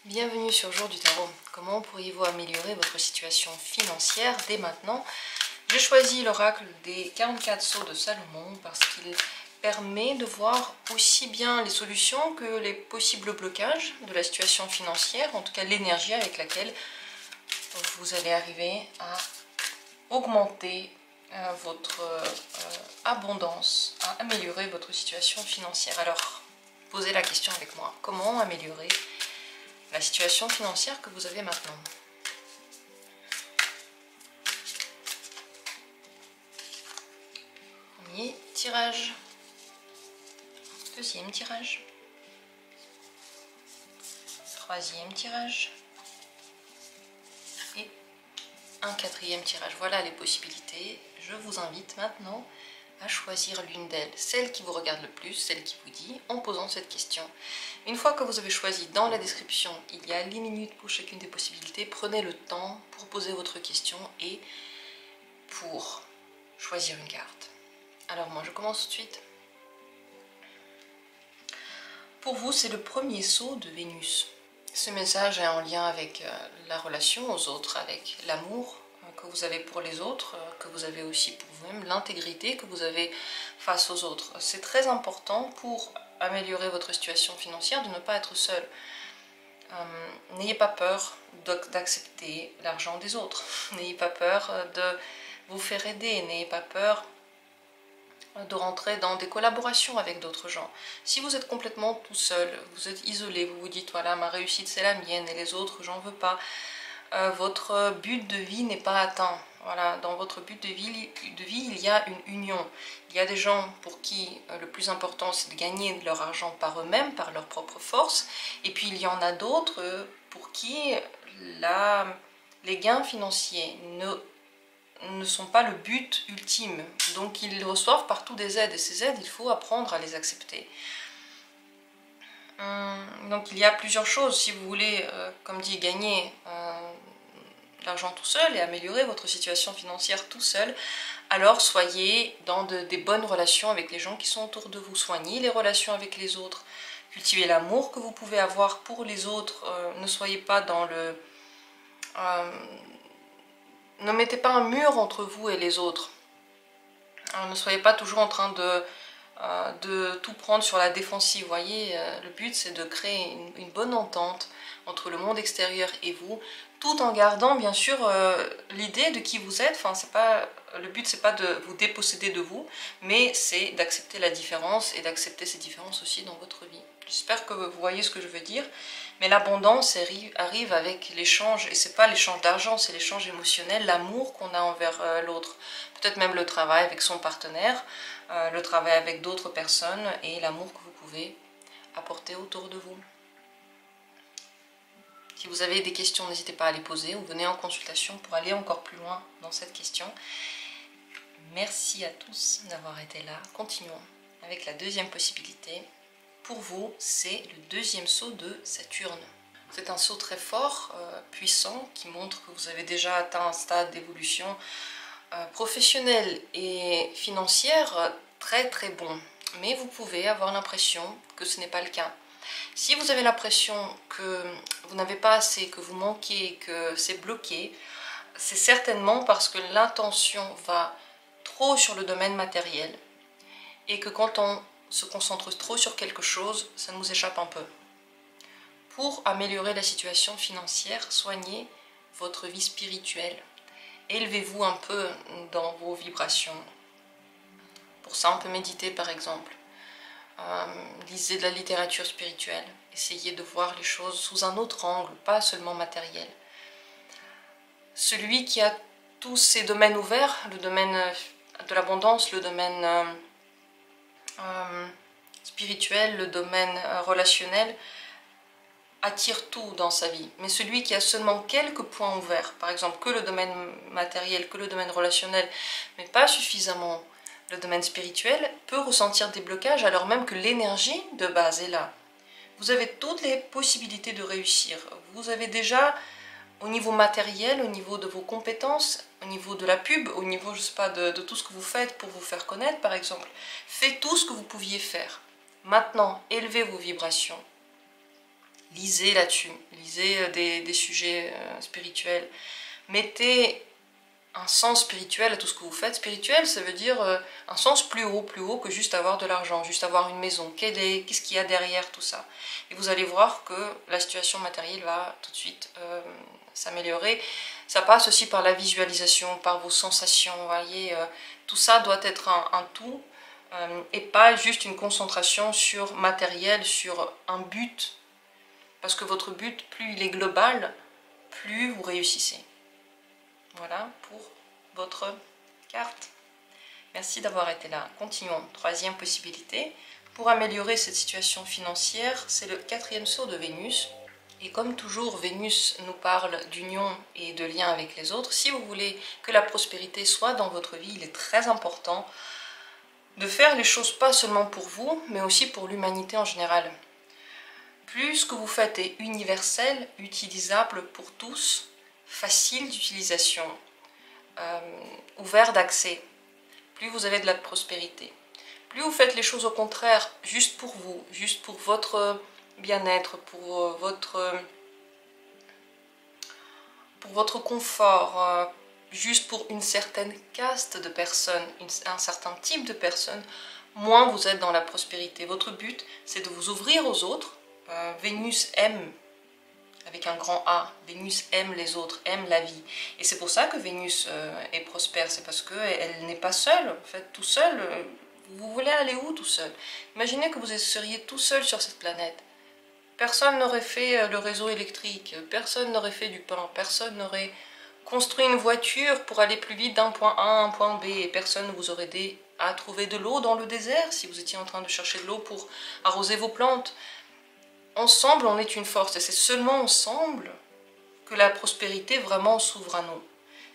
Bienvenue sur Jour du Tarot. Comment pourriez-vous améliorer votre situation financière dès maintenant? J'ai choisi l'oracle des 44 sceaux de Salomon parce qu'il permet de voir aussi bien les solutions que les possibles blocages de la situation financière, en tout cas l'énergie avec laquelle vous allez arriver à augmenter votre abondance, à améliorer votre situation financière. Alors, posez la question avec moi. Comment améliorer la situation financière que vous avez maintenant? Premier tirage. Deuxième tirage. Troisième tirage. Et un quatrième tirage. Voilà les possibilités. Je vous invite maintenant à choisir l'une d'elles, celle qui vous regarde le plus, celle qui vous dit, en posant cette question. Une fois que vous avez choisi, dans la description, il y a les minutes pour chacune des possibilités. Prenez le temps pour poser votre question et pour choisir une carte. Alors moi, je commence tout de suite. Pour vous, c'est le premier sceau de Vénus. Ce message est en lien avec la relation aux autres, avec l'amour que vous avez pour les autres, que vous avez aussi pour vous-même, l'intégrité que vous avez face aux autres. C'est très important pour améliorer votre situation financière de ne pas être seul. N'ayez pas peur d'accepter l'argent des autres. N'ayez pas peur de vous faire aider. N'ayez pas peur de rentrer dans des collaborations avec d'autres gens. Si vous êtes complètement tout seul, vous êtes isolé, vous vous dites voilà, ma réussite c'est la mienne et les autres j'en veux pas, votre but de vie n'est pas atteint. Voilà, dans votre but de vie, il y a une union. Il y a des gens pour qui le plus important c'est de gagner leur argent par eux-mêmes, par leur propre force, et puis il y en a d'autres pour qui les gains financiers ne sont pas le but ultime. Donc ils reçoivent partout des aides, et ces aides, il faut apprendre à les accepter. Donc il y a plusieurs choses. Si vous voulez, comme dit, gagner l'argent tout seul et améliorer votre situation financière tout seul, alors soyez dans des bonnes relations avec les gens qui sont autour de vous. Soignez les relations avec les autres. Cultivez l'amour que vous pouvez avoir pour les autres. Ne soyez pas dans le... ne mettez pas un mur entre vous et les autres. Ne soyez pas toujours en train de tout prendre sur la défensive. Vous voyez, le but c'est de créer une bonne entente entre le monde extérieur et vous, tout en gardant bien sûr l'idée de qui vous êtes. Enfin, le but c'est pas de vous déposséder de vous, mais c'est d'accepter la différence et d'accepter ces différences aussi dans votre vie. J'espère que vous voyez ce que je veux dire, mais l'abondance arrive avec l'échange, et c'est pas l'échange d'argent, c'est l'échange émotionnel, l'amour qu'on a envers l'autre. Peut-être même le travail avec son partenaire, le travail avec d'autres personnes et l'amour que vous pouvez apporter autour de vous. Si vous avez des questions, n'hésitez pas à les poser ou venez en consultation pour aller encore plus loin dans cette question. Merci à tous d'avoir été là. Continuons avec la deuxième possibilité. Pour vous, c'est le deuxième sceau de Saturne. C'est un sceau très fort, puissant, qui montre que vous avez déjà atteint un stade d'évolution professionnelle et financière très très bon. Mais vous pouvez avoir l'impression que ce n'est pas le cas. Si vous avez l'impression que vous n'avez pas assez, que vous manquez, que c'est bloqué, c'est certainement parce que l'intention va trop sur le domaine matériel et que quand on se concentre trop sur quelque chose, ça nous échappe un peu. Pour améliorer la situation financière, soignez votre vie spirituelle. Élevez-vous un peu dans vos vibrations. Pour ça, on peut méditer par exemple. Lisez de la littérature spirituelle. Essayez de voir les choses sous un autre angle, pas seulement matériel. Celui qui a tous ces domaines ouverts, le domaine de l'abondance, le domaine spirituel, le domaine relationnel, attire tout dans sa vie. Mais celui qui a seulement quelques points ouverts, par exemple que le domaine matériel, que le domaine relationnel, mais pas suffisamment le domaine spirituel, peut ressentir des blocages alors même que l'énergie de base est là. Vous avez toutes les possibilités de réussir. Vous avez déjà, au niveau matériel, au niveau de vos compétences, au niveau de la pub, au niveau, je sais pas, de tout ce que vous faites pour vous faire connaître, par exemple. Faites tout ce que vous pouviez faire. Maintenant, élevez vos vibrations. lisez là-dessus, lisez des sujets spirituels. Mettez un sens spirituel à tout ce que vous faites. Spirituel, ça veut dire un sens plus haut que juste avoir de l'argent, juste avoir une maison. Qu'est-ce qu'il y a derrière tout ça? Et vous allez voir que la situation matérielle va tout de suite s'améliorer. Ça passe aussi par la visualisation, par vos sensations, vous voyez. Tout ça doit être un tout et pas juste une concentration sur matériel, sur un but. Parce que votre but, plus il est global, plus vous réussissez. Voilà pour votre carte. Merci d'avoir été là. Continuons. Troisième possibilité. Pour améliorer cette situation financière, c'est le 4e sceau de Vénus. Et comme toujours, Vénus nous parle d'union et de lien avec les autres. Si vous voulez que la prospérité soit dans votre vie, il est très important de faire les choses pas seulement pour vous, mais aussi pour l'humanité en général. Plus ce que vous faites est universel, utilisable pour tous, facile d'utilisation, ouvert d'accès, plus vous avez de la prospérité. Plus vous faites les choses au contraire, juste pour vous, juste pour votre bien-être, pour votre confort, juste pour une certaine caste de personnes, un certain type de personnes, moins vous êtes dans la prospérité. Votre but, c'est de vous ouvrir aux autres. Vénus aime, avec un grand A, Vénus aime les autres, aime la vie. Et c'est pour ça que Vénus est prospère, c'est parce qu'elle n'est pas seule, en fait, tout seul. Vous voulez aller où tout seul? Imaginez que vous seriez tout seul sur cette planète. Personne n'aurait fait le réseau électrique, personne n'aurait fait du pain, personne n'aurait construit une voiture pour aller plus vite d'un point A à un point B, et personne ne vous aurait aidé à trouver de l'eau dans le désert si vous étiez en train de chercher de l'eau pour arroser vos plantes. Ensemble, on est une force, et c'est seulement ensemble que la prospérité vraiment s'ouvre à nous.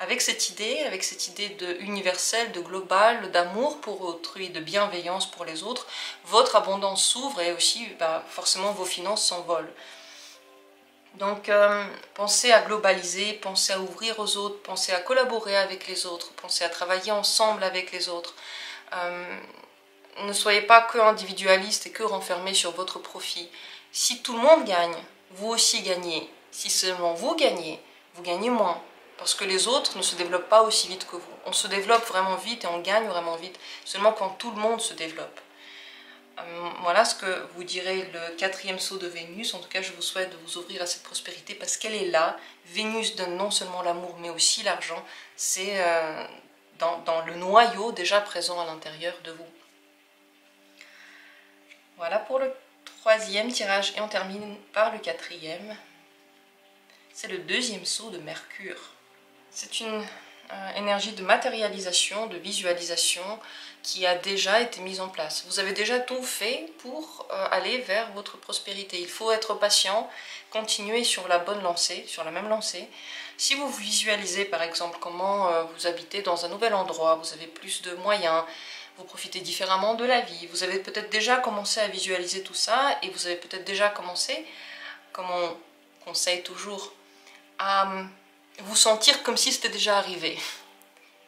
Avec cette idée de universel, de global, d'amour pour autrui, de bienveillance pour les autres, votre abondance s'ouvre et aussi forcément vos finances s'envolent. Donc pensez à globaliser, pensez à ouvrir aux autres, pensez à collaborer avec les autres, pensez à travailler ensemble avec les autres. Ne soyez pas que individualiste et que renfermé sur votre profit. Si tout le monde gagne, vous aussi gagnez. Si seulement vous gagnez moins. Parce que les autres ne se développent pas aussi vite que vous. On se développe vraiment vite et on gagne vraiment vite, seulement quand tout le monde se développe. Voilà ce que vous direz le 4e sceau de Vénus. En tout cas, je vous souhaite de vous ouvrir à cette prospérité parce qu'elle est là. Vénus donne non seulement l'amour, mais aussi l'argent. C'est dans le noyau déjà présent à l'intérieur de vous. Voilà pour le 3e tirage et on termine par le 4e. C'est le 2e sceau de Mercure. C'est une énergie de matérialisation, de visualisation qui a déjà été mise en place. Vous avez déjà tout fait pour aller vers votre prospérité. Il faut être patient, continuer sur la bonne lancée, sur la même lancée. Si vous visualisez par exemple comment vous habitez dans un nouvel endroit, vous avez plus de moyens, vous profitez différemment de la vie, vous avez peut-être déjà commencé à visualiser tout ça et vous avez peut-être déjà commencé, comme on conseille toujours, à vous sentir comme si c'était déjà arrivé.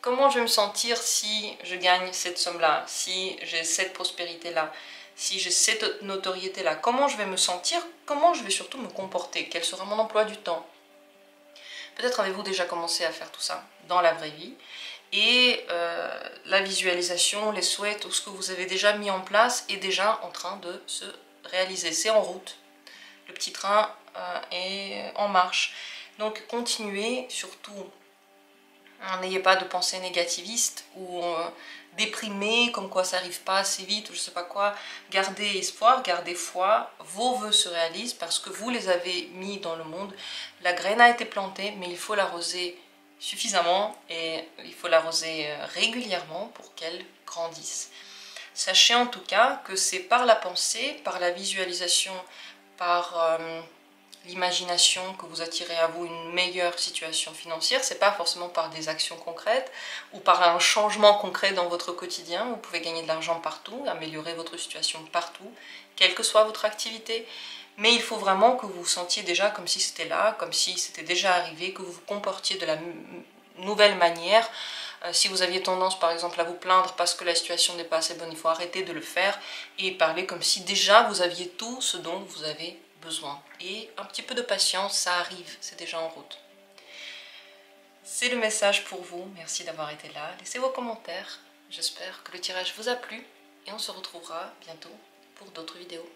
Comment je vais me sentir si je gagne cette somme-là, si j'ai cette prospérité-là, si j'ai cette notoriété-là? Comment je vais me sentir? Comment je vais surtout me comporter? Quel sera mon emploi du temps? Peut-être avez-vous déjà commencé à faire tout ça dans la vraie vie. Et la visualisation, les souhaits, tout ce que vous avez déjà mis en place est déjà en train de se réaliser. C'est en route. Le petit train est en marche. Donc continuez, surtout, n'ayez pas de pensée négativiste ou déprimée, comme quoi ça n'arrive pas assez vite ou je sais pas quoi. Gardez espoir, gardez foi, vos vœux se réalisent parce que vous les avez mis dans le monde. La graine a été plantée, mais il faut l'arroser suffisamment et il faut l'arroser régulièrement pour qu'elle grandisse. Sachez en tout cas que c'est par la pensée, par la visualisation, par l'imagination que vous attirez à vous une meilleure situation financière. C'est pas forcément par des actions concrètes ou par un changement concret dans votre quotidien. Vous pouvez gagner de l'argent partout, améliorer votre situation partout, quelle que soit votre activité. Mais il faut vraiment que vous vous sentiez déjà comme si c'était là, comme si c'était déjà arrivé, que vous vous comportiez de la nouvelle manière. Si vous aviez tendance par exemple à vous plaindre parce que la situation n'est pas assez bonne, il faut arrêter de le faire et parler comme si déjà vous aviez tout ce dont vous avez besoin. Et un petit peu de patience, ça arrive, c'est déjà en route. C'est le message pour vous, merci d'avoir été là. Laissez vos commentaires, j'espère que le tirage vous a plu et on se retrouvera bientôt pour d'autres vidéos.